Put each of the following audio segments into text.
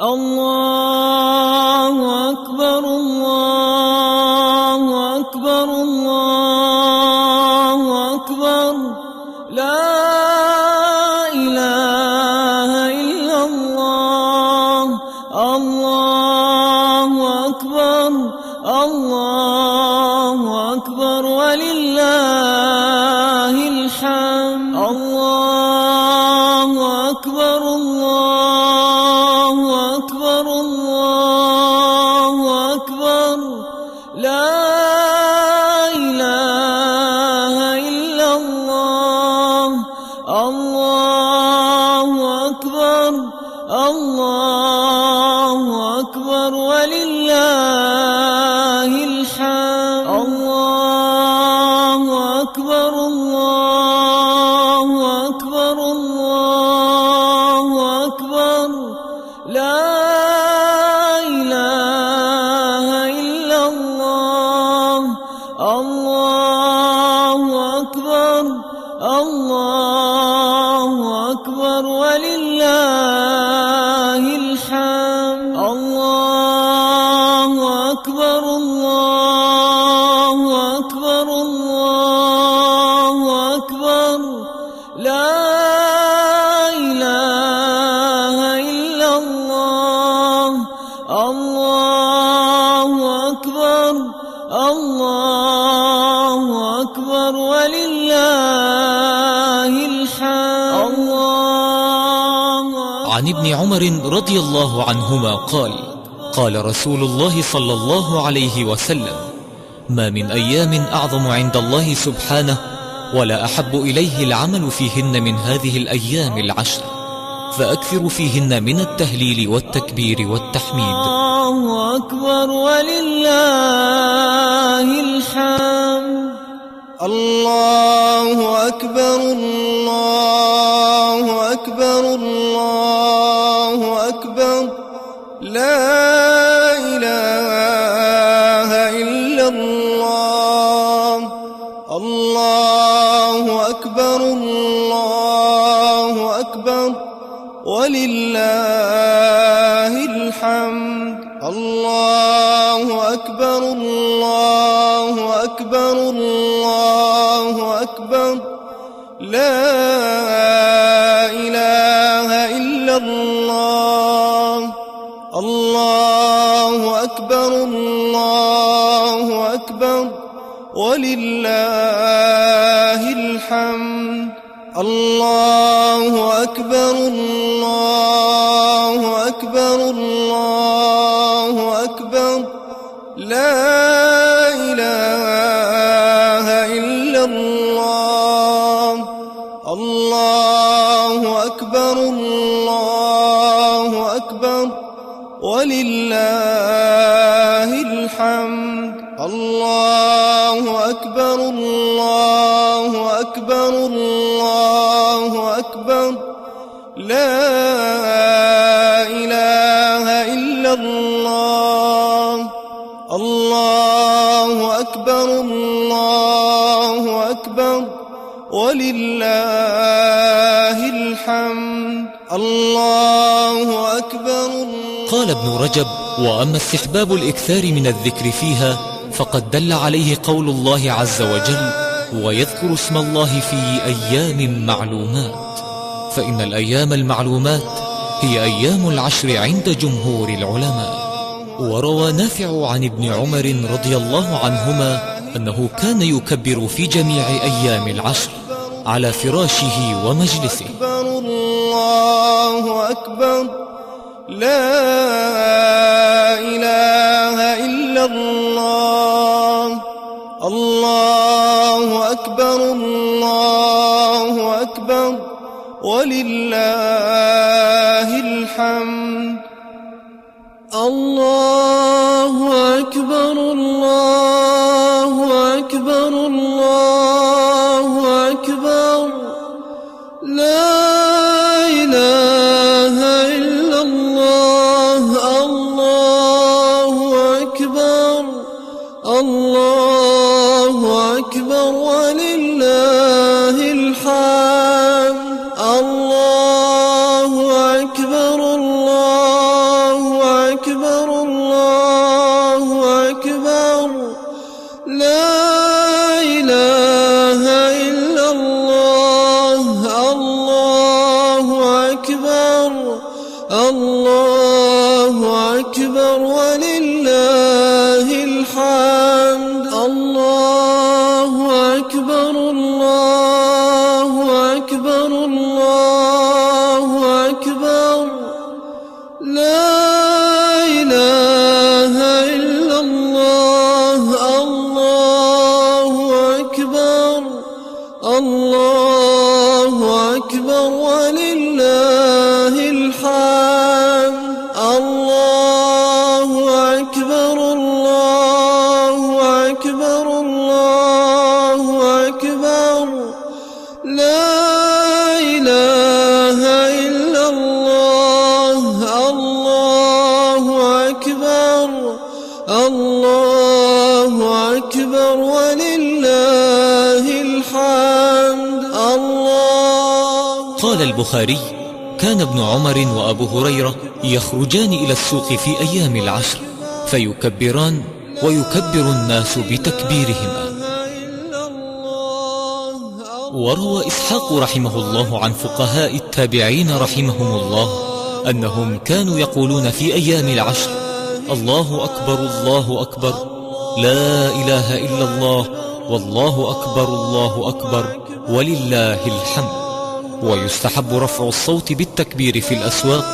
الله أكبر الله أكبر الله أكبر لا إله إلا الله الله أكبر الله أكبر ولله الحمد الله أكبر الله أكبر الله أكبر لا إله إلا الله الله أكبر الله أكبر ولله الحمد الله أكبر الله أكبر الله أكبر لا إله إلا الله الله أكبر الله أكبر ولله الحمد الله أكبر الله أكبر الله أكبر لا إله إلا الله الله أكبر الله أكبر ولله الحمد الله. عن ابن عمر رضي الله عنهما قال: قال رسول الله صلى الله عليه وسلم: ما من أيام أعظم عند الله سبحانه ولا أحب إليه العمل فيهن من هذه الأيام العشر، فأكثر فيهن من التهليل والتكبير والتحميد. الله أكبر ولله الحمد. الله أكبر الله أكبر الله أكبر لا إله إلا الله الله أكبر الله أكبر ولله الحمد الله أكبر الله أكبر الله أكبر لا إله إلا الله الله أكبر الله أكبر ولله الحمد الله أكبر الله أكبر الله أكبر لا إله إلا الله الله أكبر الله أكبر ولله الحمد الله أكبر الله أكبر الله أكبر لا إله إلا الله الله أكبر الله أكبر ولله الحمد الله أكبر. قال ابن رجب: وأما استحباب الإكثار من الذكر فيها فقد دل عليه قول الله عز وجل: ويذكر اسم الله في أيام معلومات، فإن الأيام المعلومات هي أيام العشر عند جمهور العلماء. وروى نافع عن ابن عمر رضي الله عنهما أنه كان يكبر في جميع أيام العشر على فراشه ومجلسه. الله أكبر لا إله إلا الله الله أكبر الله أكبر ولله الحمد الله أكبر الله أكبر الله أكبر لا إله إلا الله الله أكبر الله أكبر ولله الحمد الله أكبر الله الله أكبر ولله الحمد. الله أكبر الله أكبر الله أكبر لا إله إلا الله. الله أكبر الله أكبر ولله الحمد. الله أكبر الله أكبر الله أكبر لا إله إلا الله. الله أكبر الله أكبر ولله الحمد. الله. قال البخاري: كان ابن عمر وأبو هريرة يخرجان إلى السوق في أيام العشر فيكبران ويكبر الناس بتكبيرهما. وروى إسحاق رحمه الله عن فقهاء التابعين رحمهم الله أنهم كانوا يقولون في أيام العشر: الله أكبر الله أكبر لا إله إلا الله والله أكبر الله أكبر ولله الحمد. ويستحب رفع الصوت بالتكبير في الأسواق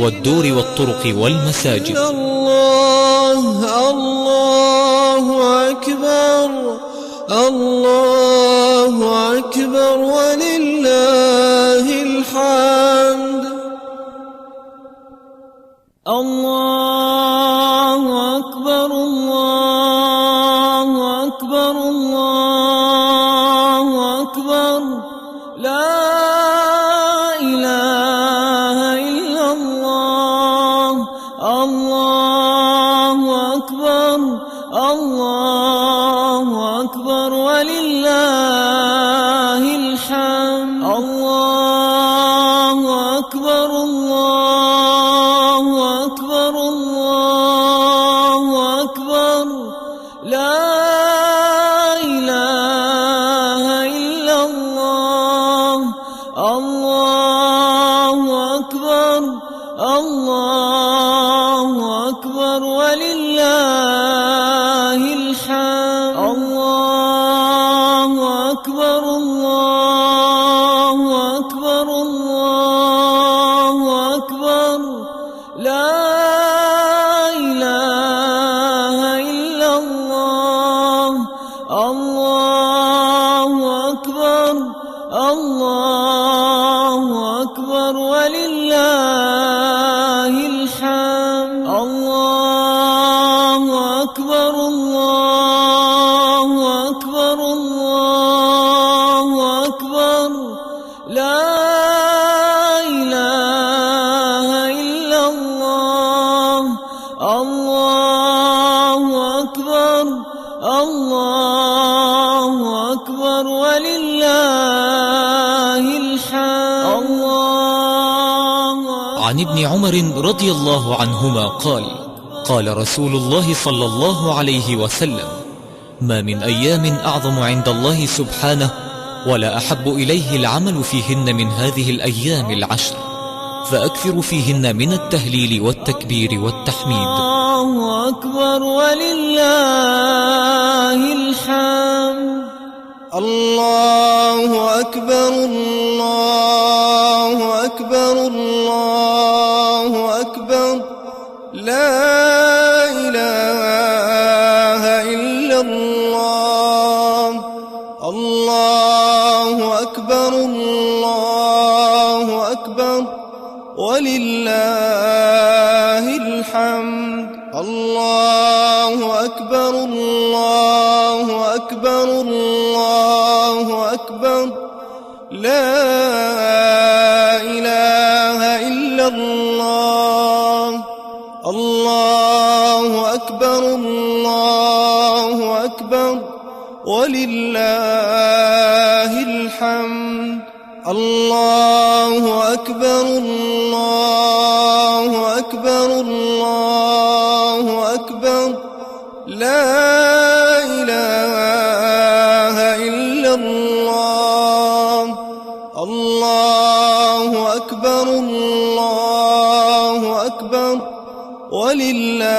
والدور والطرق والمساجد. الله الله أكبر الله أكبر ولله الحمد. الله أكبر الله أكبر الله أكبر لا إله إلا الله. الله أكبر الله أكبر ولله الحمد. الله أكبر الله أكبر الله أكبر لا إله إلا الله. الله أكبر الله أكبر ولله الحمد. الله أكبر الله أكبر الله أكبر لا إله إلا الله. الله أكبر الله أكبر ولله الحمد. الله أكبر الله أكبر الله أكبر لا إله إلا الله. الله أكبر الله أكبر ولله الحمد. عن ابن عمر رضي الله عنهما قال: قال رسول الله صلى الله عليه وسلم: ما من أيام أعظم عند الله سبحانه ولا أحب إليه العمل فيهن من هذه الأيام العشر، فأكثر فيهن من التهليل والتكبير والتحميد. الله أكبر ولله الحمد. الله أكبر الله أكبر الله أكبر لا إله إلا الله. الله أكبر الله أكبر ولله الحمد. الله أكبر الله أكبر الله أكبر لا إله إلا الله. الله أكبر الله أكبر ولله الحمد. الله أكبر الله أكبر الله أكبر لا إله إلا الله. الله أكبر الله أكبر ولله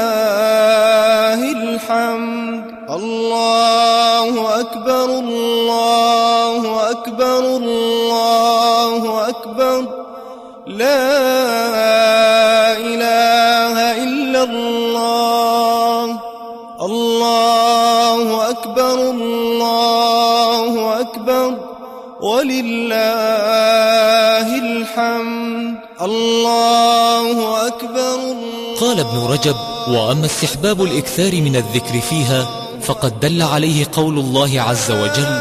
الحمد. الله أكبر الله أكبر الله أكبر لا إله إلا الله. الله أكبر الله أكبر ولله الحمد. الله أكبر. قال ابن رجب: وأما استحباب الإكثار من الذكر فيها فقد دل عليه قول الله عز وجل: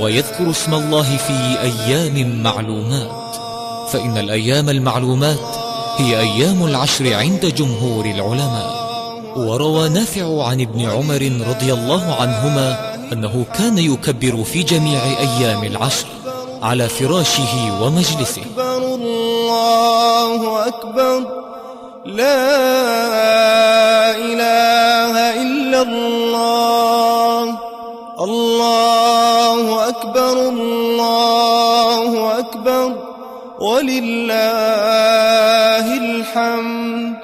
ويذكر اسم الله في أيام معلومات. فإن الأيام المعلومات هي أيام العشر عند جمهور العلماء. وروى نافع عن ابن عمر رضي الله عنهما أنه كان يكبر في جميع أيام العشر على فراشه ومجلسه. الله أكبر لا إله إلا الله. الله أكبر الله أكبر ولله الحمد.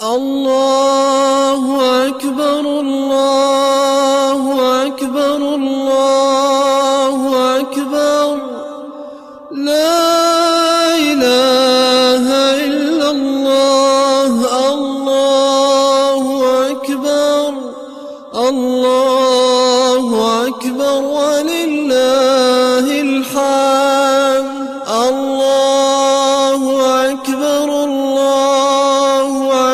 الله أكبر الله أكبر الله أكبر لا إله إلا الله. الله أكبر الله أكبر ولله الحمد. الله أكبر الله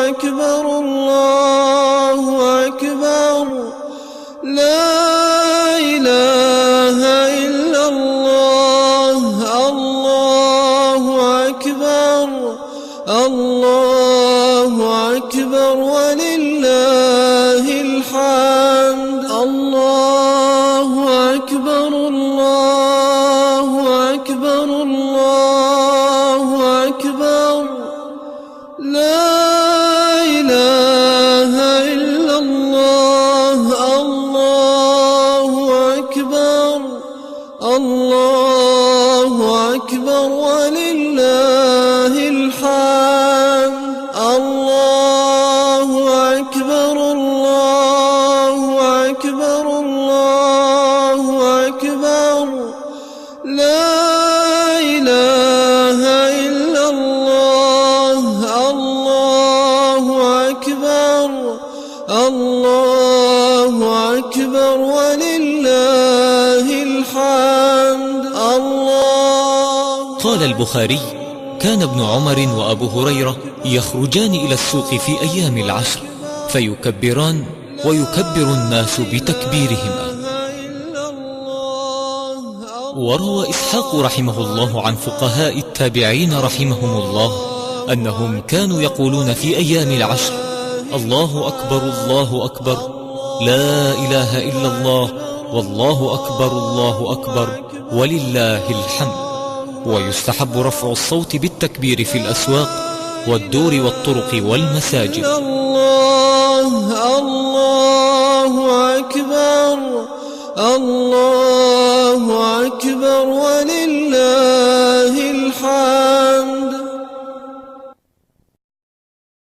أكبر الله أكبر لا إله إلا الله. الله أكبر الله أكبر ولله الحمد. الله أكبر الله أكبر الله أكبر لا إله إلا الله. الله أكبر الله أكبر ولله الحمد. الله أكبر الله أكبر الله أكبر لا إله إلا الله. الله أكبر الله أكبر ولله الحمد. الله. قال البخاري: كان ابن عمر وأبو هريرة يخرجان إلى السوق في أيام العشر فيكبران ويكبر الناس بتكبيرهما. وروى إسحاق رحمه الله عن فقهاء التابعين رحمهم الله أنهم كانوا يقولون في أيام العشر: الله أكبر الله أكبر لا إله إلا الله والله أكبر الله أكبر ولله الحمد. ويستحب رفع الصوت بالتكبير في الأسواق والدور والطرق والمساجد. الله الله أكبر الله أكبر ولله الحمد.